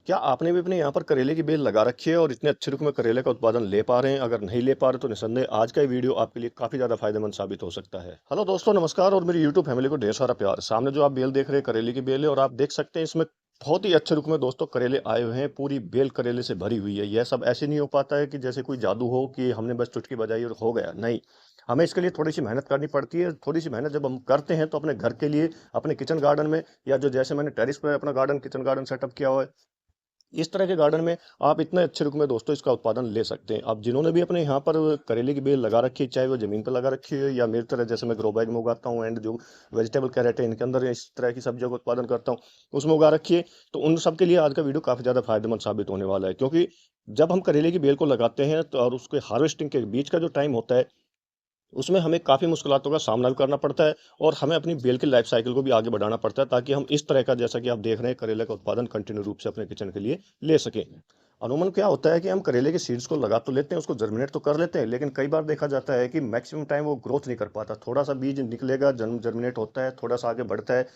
क्या आपने भी अपने यहाँ पर करेले की बेल लगा रखी है और इतने अच्छे रुख में करेले का उत्पादन ले पा रहे हैं? अगर नहीं ले पा रहे तो निसंदेह आज का ये वीडियो आपके लिए काफ़ी ज़्यादा फायदेमंद साबित हो सकता है। हेलो दोस्तों, नमस्कार और मेरी यूट्यूब फैमिली को ढेर सारा प्यार। सामने जो आप बेल देख रहे हैं करेले की बेल है और आप देख सकते हैं इसमें बहुत ही अच्छे रुख में दोस्तों करेले आए हुए हैं। पूरी बेल करेले से भरी हुई है। यह सब ऐसे नहीं हो पाता है कि जैसे कोई जादू हो कि हमने बस चुटकी बजाई और हो गया। नहीं, हमें इसके लिए थोड़ी-सी मेहनत करनी पड़ती है। थोड़ी-सी मेहनत जब हम करते हैं तो अपने घर के लिए, अपने किचन गार्डन में या जो जैसे मैंने टेरेस पे अपना गार्डन किचन गार्डन सेटअप किया हुआ है, इस तरह के गार्डन में आप इतने अच्छे रुख में दोस्तों इसका उत्पादन ले सकते हैं। अब जिन्होंने भी अपने यहाँ पर करेले की बेल लगा रखी है, चाहे वो ज़मीन पर लगा रखी है या मेरी तरह जैसे मैं ग्रो बैग में उगाता हूँ एंड जो वेजिटेबल कैरेट है इनके अंदर इस तरह की सब्जियों का उत्पादन करता हूँ, उसमें उगा रखी है, तो उन सब के लिए आज का वीडियो काफ़ी ज़्यादा फायदेमंद साबित होने वाला है। क्योंकि जब हम करेले की बेल को लगाते हैं तो और उसके हार्वेस्टिंग के बीच का जो टाइम होता है, उसमें हमें काफ़ी मुश्किलातों का सामना भी करना पड़ता है और हमें अपनी बेल की लाइफ साइकिल को भी आगे बढ़ाना पड़ता है ताकि हम इस तरह का जैसा कि आप देख रहे हैं करेले का उत्पादन कंटिन्यू रूप से अपने किचन के लिए ले सकें। अमूमन क्या होता है कि हम करेले के सीड्स को लगा तो लेते हैं, उसको जर्मिनेट तो कर लेते हैं, लेकिन कई बार देखा जाता है कि मैक्सिमम टाइम वो ग्रोथ नहीं कर पाता। थोड़ा-सा बीज निकलेगा, जर्मिनेट होता है, थोड़ा-सा आगे बढ़ता है।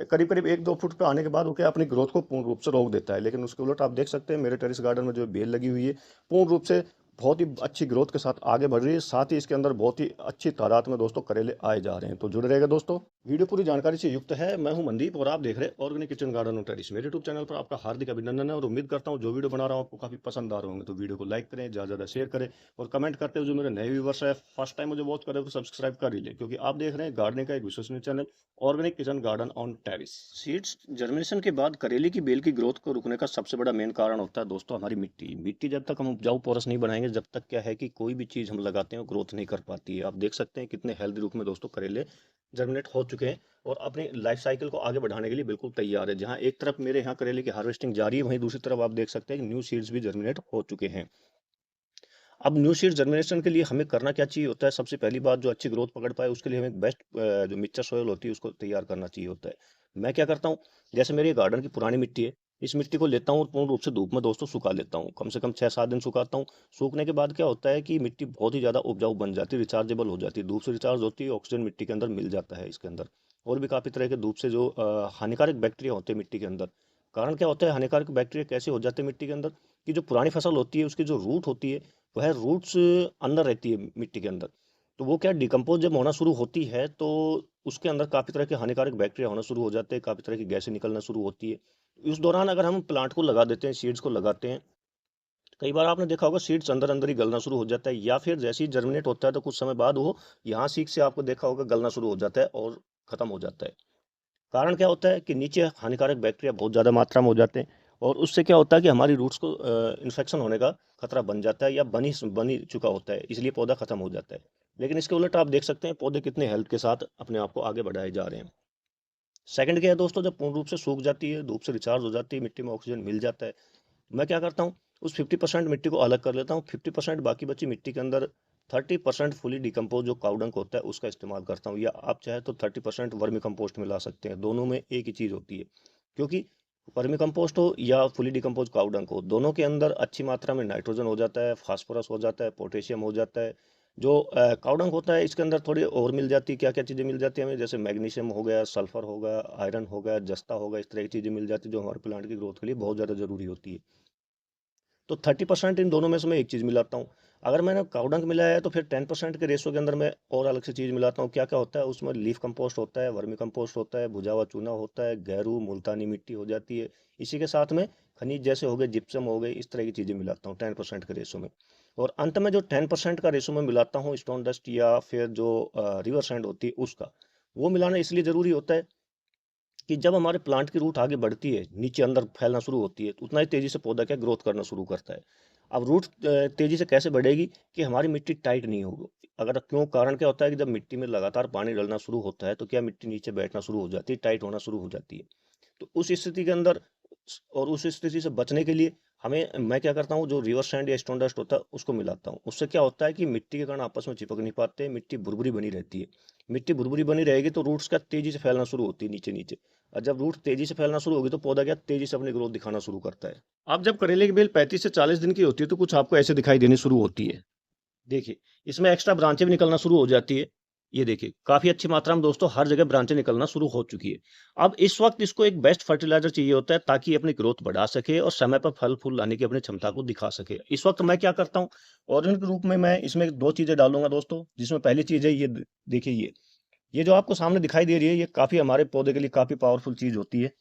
करीब-करीब 1-2 फुट पे आने के बाद वो क्या अपनी ग्रोथ को पूर्ण रूप से रोक देता है। लेकिन उसके उलट आप देख सकते हैं मेरे टेरेस गार्डन में जो बेल लगी हुई है, पूर्ण रूप से बहुत ही अच्छी ग्रोथ के साथ आगे बढ़ रही है। साथ ही इसके अंदर बहुत ही अच्छी तादाद में दोस्तों करेले आए जा रहे हैं। तो जुड़े रहिएगा दोस्तों। वीडियो पूरी जानकारी से युक्त है। मैं हूं मनदीप और आप देख रहे हैं ऑर्गेनिक किचन गार्डन और टेरेस। मेरे यूट्यूब चैनल पर आपका हार्दिक अभिनंदन है और उम्मीद करता हूं जो वीडियो बना रहा हूं आपको काफी पसंद आ रहे होंगे। तो वीडियो को लाइक करें, ज़्यादा शेयर करें और कमेंट करते हुए जो मेरे नए व्यूवर्स है फर्स्ट टाइम मुझे वॉच करें तो सब्सक्राइब कर ही ले, क्योंकि आप देख रहे हैं गार्डनिंग का एक विश्वसनीय channel organic kitchen garden on terrace. Seeds germination के बाद करेले की बेल की ग्रोथ को रुकने का सबसे बड़ा मेन कारण होता है दोस्तों हमारी मिट्टी। मिट्टी जब तक हम उपजाऊ पोरस नहीं बनाएंगे, जब तक क्या है कि कोई भी चीज़ हम लगाते हैं वो ग्रोथ नहीं कर पाती है। आप देख सकते हैं कितने हेल्दी रूप में दोस्तों करेले जर्मिनेट हो चुके हैं और अपनी लाइफ साइकिल को आगे बढ़ाने के लिए बिल्कुल तैयार है। जहाँ एक तरफ मेरे यहाँ करेले की हार्वेस्टिंग जारी है, वहीं दूसरी तरफ आप देख सकते हैं कि न्यू सीड्स भी जर्मिनेट हो चुके हैं। अब न्यू सीड जर्मिनेशन के लिए हमें करना क्या चाहिए होता है? सबसे पहली बात, जो अच्छी ग्रोथ पकड़ पाए उसके लिए हमें बेस्ट जो मिक्सचर सोइल होती है उसको तैयार करना चाहिए होता है। मैं क्या करता हूँ, जैसे मेरे गार्डन की पुरानी मिट्टी है, इस मिट्टी को लेता हूँ और पूर्ण रूप से धूप में दोस्तों सुखा लेता हूँ। कम से कम 6-7 दिन सुखाता हूँ। सूखने के बाद क्या होता है कि मिट्टी बहुत ही ज़्यादा उपजाऊ बन जाती है, रिचार्जेबल हो जाती है। धूप से रिचार्ज होती है, ऑक्सीजन मिट्टी के अंदर मिल जाता है इसके अंदर। और भी काफ़ी तरह के धूप से जो हानिकारक बैक्टीरिया होते हैं मिट्टी के अंदर। कारण क्या होता है हानिकारक बैक्टीरिया कैसे हो जाते हैं मिट्टी के अंदर, कि जो पुरानी फसल होती है उसकी जो रूट होती है, वह रूट्स अंदर रहती है मिट्टी के अंदर। तो वो क्या डिकम्पोज जब होना शुरू होती है तो उसके अंदर काफ़ी तरह के हानिकारक बैक्टीरिया होना शुरू हो जाते हैं, काफ़ी तरह की गैसें निकलना शुरू होती है। उस दौरान अगर हम प्लांट को लगा देते हैं, सीड्स को लगाते हैं, कई बार आपने देखा होगा सीड्स अंदर अंदर ही गलना शुरू हो जाता है, या फिर जैसे ही जर्मिनेट होता है तो कुछ समय बाद वो यहाँ सीख से आपको देखा होगा गलना शुरू हो जाता है और ख़त्म हो जाता है। कारण क्या होता है कि नीचे हानिकारक बैक्टीरिया बहुत ज़्यादा मात्रा में हो जाते हैं और उससे क्या होता है कि हमारी रूट्स को इन्फेक्शन होने का खतरा बन जाता है या बनी चुका होता है, इसलिए पौधा खत्म हो जाता है। लेकिन इसके उलट आप देख सकते हैं पौधे कितने हेल्थ के साथ अपने आप को आगे बढ़ाए जा रहे हैं। सेकंड क्या है दोस्तों, जब पूर्ण रूप से सूख जाती है, धूप से रिचार्ज हो जाती है, मिट्टी में ऑक्सीजन मिल जाता है, मैं क्या करता हूँ, उस 50% मिट्टी को अलग कर लेता हूँ। 50% बाकी बची मिट्टी के अंदर 30% फुली डिकम्पोज जो काव डंक होता है उसका इस्तेमाल करता हूँ, या आप चाहे तो 30% वर्मी कंपोस्ट मिला सकते हैं। दोनों में एक ही चीज़ होती है, क्योंकि वर्मी कंपोस्ट हो या फुली डिकम्पोज काव डंक हो, दोनों के अंदर अच्छी मात्रा में नाइट्रोजन हो जाता है, फास्फोरस हो जाता है, पोटेशियम हो जाता है। जो काव डंक होता है इसके अंदर थोड़ी और मिल जाती है, क्या क्या चीज़ें मिल जाती है हमें, जैसे मैग्नीशियम हो गया, सल्फर हो गया, आयरन हो गया, जस्ता होगा, इस तरह की चीज़ें मिल जाती है जो हमारे प्लांट की ग्रोथ के लिए बहुत ज़्यादा जरूरी होती है। तो 30% इन दोनों में से मैं एक चीज़ मिलाता हूँ। अगर मैंने काव डंक मिलाया है तो फिर 10% के रेशो के अंदर मैं और अलग से चीज़ मिलाता हूँ। क्या क्या होता है उसमें, लीफ कंपोस्ट होता है, वर्मी कंपोस्ट होता है, भुजा हुआ चूना होता है, गैरू मुल्तानी मिट्टी हो जाती है। इसी के साथ में खनिज जैसे हो गए, जिप्सम हो गए, इस तरह की चीज़ें मिलाता हूँ 10% के रेशो में। और अंत में जो 10% का रेशो में मिलाता हूँ स्टोन डस्ट या फिर जो रिवर सैंड होती है उसका, वो मिलाना इसलिए ज़रूरी होता है कि जब हमारे प्लांट की रूट आगे बढ़ती है, नीचे अंदर फैलना शुरू होती है, तो उतना ही तेज़ी से पौधा क्या ग्रोथ करना शुरू करता है। अब रूट तेज़ी से कैसे बढ़ेगी, कि हमारी मिट्टी टाइट नहीं होगी। अगर क्यों, कारण क्या होता है कि जब मिट्टी में लगातार पानी डलना शुरू होता है तो क्या मिट्टी नीचे बैठना शुरू हो जाती है, टाइट होना शुरू हो जाती है। तो उस स्थिति के अंदर और उस स्थिति से बचने के लिए हमें, मैं क्या करता हूँ, जो रिवर सैंड या स्टोन डस्ट होता है उसको मिलाता हूँ। उससे क्या होता है कि मिट्टी के कण आपस में चिपक नहीं पाते, मिट्टी भुरभुरी बनी रहती है। मिट्टी भुरभुरी बनी रहेगी तो रूट्स क्या तेजी से फैलना शुरू होती है नीचे नीचे, और जब रूट तेजी से फैलना शुरू होगी तो पौधा क्या तेजी से अपनी ग्रोथ दिखाना शुरू करता है। अब जब करेले की बेल 35 से 40 दिन की होती है तो कुछ आपको ऐसे दिखाई देनी शुरू होती है। देखिए, इसमें एक्स्ट्रा ब्रांचें भी निकलना शुरू हो जाती है। ये देखिए काफ़ी अच्छी मात्रा में दोस्तों हर जगह ब्रांचें निकलना शुरू हो चुकी है। अब इस वक़्त इसको एक बेस्ट फर्टिलाइज़र चाहिए होता है ताकि ये अपनी ग्रोथ बढ़ा सके और समय पर फल-फूल लाने की अपनी क्षमता को दिखा सके। इस वक़्त मैं क्या करता हूँ, ऑर्गेनिक के रूप में मैं इसमें 2 चीज़ें डालूँगा दोस्तों, जिसमें पहली चीज़ है ये देखिए ये जो आपको सामने दिखाई दे रही है, ये काफ़ी हमारे पौधे के लिए काफ़ी पावरफुल चीज़ होती है।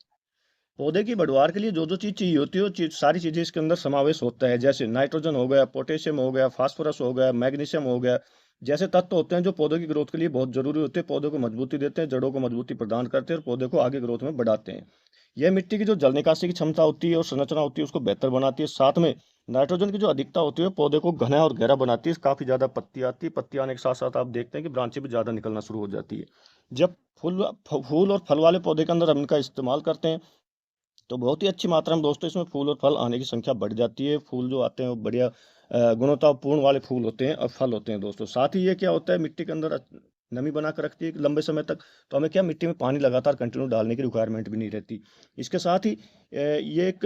पौधे की बढ़वार के लिए जो-जो चीज़ चाहिए होती है, वो चीज़ सारी चीज़ें इसके अंदर समावेश होता है। जैसे नाइट्रोजन हो गया, पोटेशियम हो गया, फास्फोरस हो गया, मैग्नीशियम हो गया। जैसे तत्व होते हैं जो पौधों की ग्रोथ के लिए बहुत ज़रूरी होते हैं, पौधों को मजबूती देते हैं, जड़ों को मजबूती प्रदान करते हैं और पौधे को आगे ग्रोथ में बढ़ाते हैं। यह मिट्टी की जो जल निकासी की क्षमता होती है और संरचना होती है, उसको बेहतर बनाती है। साथ में नाइट्रोजन की जो अधिकता होती है, पौधे को घना और गहरा बनाती है। काफ़ी ज़्यादा पत्ती आती है, पत्ती आने के साथ-साथ आप देखते हैं कि ब्रांचें भी ज़्यादा निकलना शुरू हो जाती है। जब फूल और फल वाले पौधे के अंदर हम इनका इस्तेमाल करते हैं, तो बहुत ही अच्छी मात्रा में दोस्तों इसमें फूल और फल आने की संख्या बढ़ जाती है। फूल जो आते हैं वो बढ़िया गुणवत्तापूर्ण वाले फूल होते हैं और फल होते हैं दोस्तों। साथ ही ये क्या होता है, मिट्टी के अंदर नमी बना कर रखती है लंबे समय तक, तो हमें क्या मिट्टी में पानी लगातार कंटिन्यू डालने की रिक्वायरमेंट भी नहीं रहती। इसके साथ ही ये एक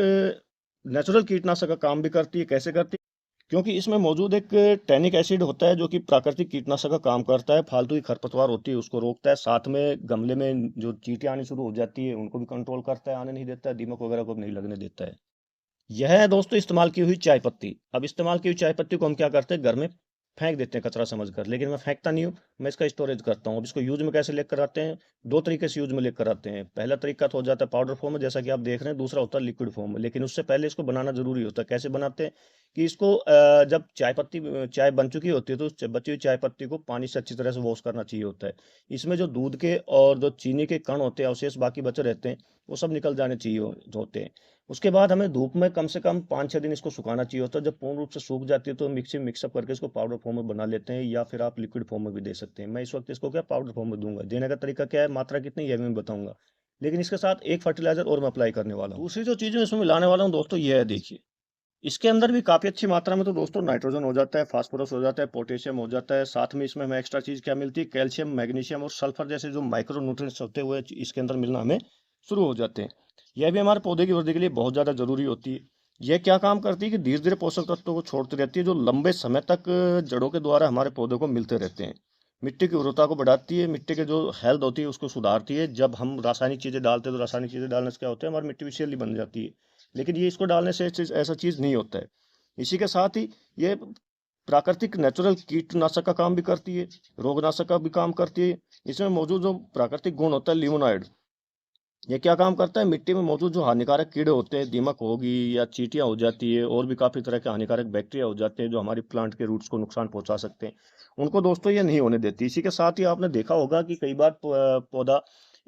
नेचुरल कीटनाशक का काम भी करती है। कैसे करती है? क्योंकि इसमें मौजूद एक टैनिक एसिड होता है जो कि प्राकृतिक कीटनाशक का काम करता है, फालतू की खरपतवार होती है उसको रोकता है, साथ में गमले में जो चींटियाँ आनी शुरू हो जाती है उनको भी कंट्रोल करता है, आने नहीं देता है, दीमक वगैरह को भी नहीं लगने देता है। यह है दोस्तों इस्तेमाल की हुई चाय पत्ती। अब इस्तेमाल की हुई चाय पत्ती को हम क्या करते हैं, घर में फेंक देते हैं कचरा समझकर, लेकिन मैं फेंकता नहीं हूँ, मैं इसका स्टोरेज करता हूँ। अब इसको यूज़ में कैसे लेकर आते हैं, 2 तरीके से यूज़ में लेकर आते हैं। पहला तरीका तो हो जाता है पाउडर फॉर्म में, जैसा कि आप देख रहे हैं, दूसरा होता है लिक्विड फॉर्म में। लेकिन उससे पहले इसको बनाना ज़रूरी होता है। कैसे बनाते हैं कि इसको जब चाय बन चुकी होती है, तो उस बची हुई चाय पत्ती को पानी से अच्छी तरह से वॉश करना चाहिए होता है। इसमें जो दूध के और जो चीनी के कण होते हैं, अवशेष बाकी बचे रहते हैं, वो सब निकल जाने चाहिए होते हैं। उसके बाद हमें धूप में कम से कम 5-6 दिन इसको सुखाना चाहिए होता है। जब पूर्ण रूप से सूख जाती है तो मिक्सअप करके इसको पाउडर फॉर्म में बना लेते हैं, या फिर आप लिक्विड फॉर्म में भी दे सकते हैं। मैं इस वक्त इसको क्या पाउडर फॉर्म में दूंगा। देने का तरीका क्या है, मात्रा कितनी, यह भी मैं बताऊंगा। लेकिन इसके साथ एक फर्टिलाइजर और मैं अप्लाई करने वाला हूँ। दूसरी जो चीज़ मैं इसमें मिलाने वाला हूँ दोस्तों, ये है देखिए, इसके अंदर भी काफ़ी अच्छी मात्रा में तो दोस्तों नाइट्रोजन हो जाता है, फास्फोरस हो जाता है, पोटेशियम हो जाता है। साथ में इसमें हमें एक्स्ट्रा चीज़ क्या मिलती है, कैल्शियम, मैग्नीशियम और सल्फर जैसे जो माइक्रो न्यूट्रिएंट्स होते हुए इसके अंदर मिलना हमें शुरू हो जाते हैं। यह भी हमारे पौधे की वृद्धि के लिए बहुत ज़्यादा ज़रूरी होती है। यह क्या काम करती है कि धीरे धीरे पोषक तत्वों को छोड़ती रहती है, जो लंबे समय तक जड़ों के द्वारा हमारे पौधों को मिलते रहते हैं। मिट्टी की उर्वरता को बढ़ाती है, मिट्टी के जो हेल्थ होती है उसको सुधारती है। जब हम रासायनिक चीज़ें डालते हैं, तो रासायनिक चीज़ें डालने से क्या होता है, हमारी मिट्टी विषैली बन जाती है। लेकिन ये इसको डालने से ऐसा चीज़ नहीं होता है। इसी के साथ ही ये प्राकृतिक नेचुरल कीटनाशक का काम भी करती है, रोगनाशक का भी काम करती है। इसमें मौजूद जो प्राकृतिक गुण होता है लिमोनाइड, ये क्या काम करता है, मिट्टी में मौजूद जो हानिकारक कीड़े होते हैं, दीमक होगी या चींटियां हो जाती है, और भी काफ़ी तरह के हानिकारक बैक्टीरिया हो जाते हैं जो हमारी प्लांट के रूट्स को नुकसान पहुंचा सकते हैं, उनको दोस्तों ये नहीं होने देती। इसी के साथ ही आपने देखा होगा कि कई बार पौधा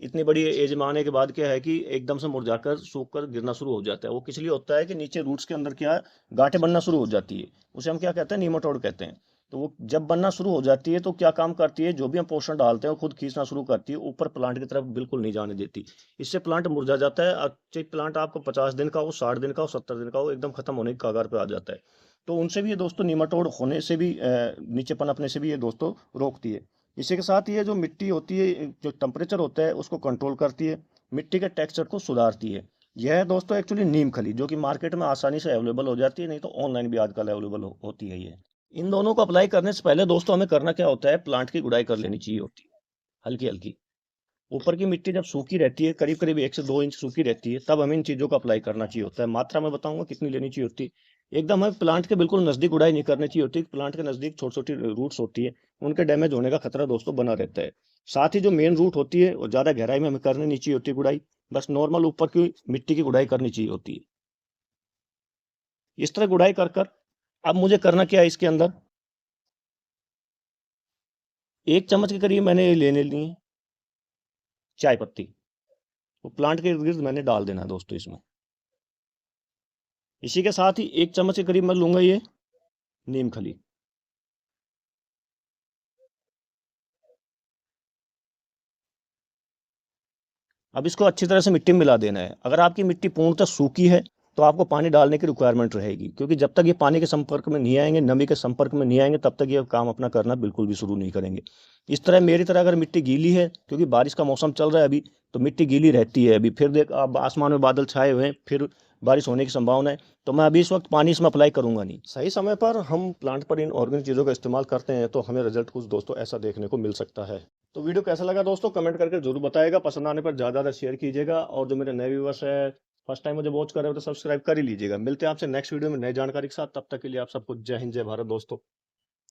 इतनी बड़ी एज में आने के बाद क्या है कि एकदम से मुरझाकर सूख कर गिरना शुरू हो जाता है। वो किस लिए होता है कि नीचे रूट्स के अंदर क्या है, गांठें बनना शुरू हो जाती है। उसे हम क्या कहते हैं, नीमाटोड कहते हैं। तो वो जब बनना शुरू हो जाती है तो क्या काम करती है, जो भी हम पोषण डालते हैं वो खुद खींचना शुरू करती है, ऊपर प्लांट की तरफ बिल्कुल नहीं जाने देती। इससे प्लांट मुरझा जाता है। चाहे प्लांट आपको 50 दिन का हो, 60 दिन का हो, 70 दिन का हो, एकदम खत्म होने की कगार पे आ जाता है। तो उनसे भी ये दोस्तों निमाटोड होने से भी नीचे पनपने से भी ये दोस्तों रोकती है। इसी के साथ ये जो मिट्टी होती है, जो टेम्परेचर होता है उसको कंट्रोल करती है, मिट्टी के टेक्सचर को सुधारती है। यह है दोस्तों एक्चुअली नीम खली, जो कि मार्केट में आसानी से अवेलेबल हो जाती है, नहीं तो ऑनलाइन भी आजकल अवेलेबल होती है ये। इन दोनों को अप्लाई करने से पहले दोस्तों हमें करना क्या होता है, प्लांट की गुड़ाई कर लेनी चाहिए होती है, हल्की हल्की। ऊपर की मिट्टी जब सूखी रहती है, करीब करीब 1 से 2 इंच सूखी रहती है, तब हमें इन चीज़ों को अप्लाई करना चाहिए होता है। मात्रा में बताऊंगा कितनी लेनी चाहिए होती है। एकदम हमें प्लांट के बिल्कुल नज़दीक गुड़ाई नहीं करनी चाहिए होती। प्लांट के नज़दीक छोटी छोटी रूट्स होती है, उनके डैमेज होने का खतरा दोस्तों बना रहता है। साथ ही जो मेन रूट होती है वो ज़्यादा गहराई में हमें करनी नहीं चाहिए होती गुड़ाई, बस नॉर्मल ऊपर की मिट्टी की गुड़ाई करनी चाहिए होती है। इस तरह गुड़ाई कर कर अब मुझे करना क्या है, इसके अंदर 1 चम्मच के करीब मैंने लेने ली है चाय पत्ती, वो प्लांट के इर्द गिर्द मैंने डाल देना है दोस्तों इसमें। इसी के साथ ही 1 चम्मच के करीब मैं लूंगा ये नीम खली। अब इसको अच्छी तरह से मिट्टी में मिला देना है। अगर आपकी मिट्टी पूर्णतः सूखी है तो आपको पानी डालने की रिक्वायरमेंट रहेगी, क्योंकि जब तक ये पानी के संपर्क में नहीं आएंगे, नमी के संपर्क में नहीं आएंगे, तब तक ये काम अपना करना बिल्कुल भी शुरू नहीं करेंगे। इस तरह मेरी तरह अगर मिट्टी गीली है, क्योंकि बारिश का मौसम चल रहा है अभी, तो मिट्टी गीली रहती है अभी। फिर देख, अब आसमान में बादल छाए हुए हैं, फिर बारिश होने की संभावना है, तो मैं अभी इस वक्त पानी इसमें अप्लाई करूंगा नहीं। सही समय पर हम प्लांट पर इन ऑर्गेनिक चीज़ों का इस्तेमाल करते हैं तो हमें रिजल्ट कुछ दोस्तों ऐसा देखने को मिल सकता है। तो वीडियो कैसा लगा दोस्तों, कमेंट करके जरूर बताएगा। पसंद आने पर ज़्यादा ज़्यादा शेयर कीजिएगा, और जो मेरे नए व्यूवर्स है, फर्स्ट टाइम मुझे वॉच कर रहे हो, तो सब्सक्राइब कर ही लीजिएगा। मिलते हैं आपसे नेक्स्ट वीडियो में नई जानकारी के साथ, तब तक के लिए आप सबको जय हिंद जय भारत दोस्तों।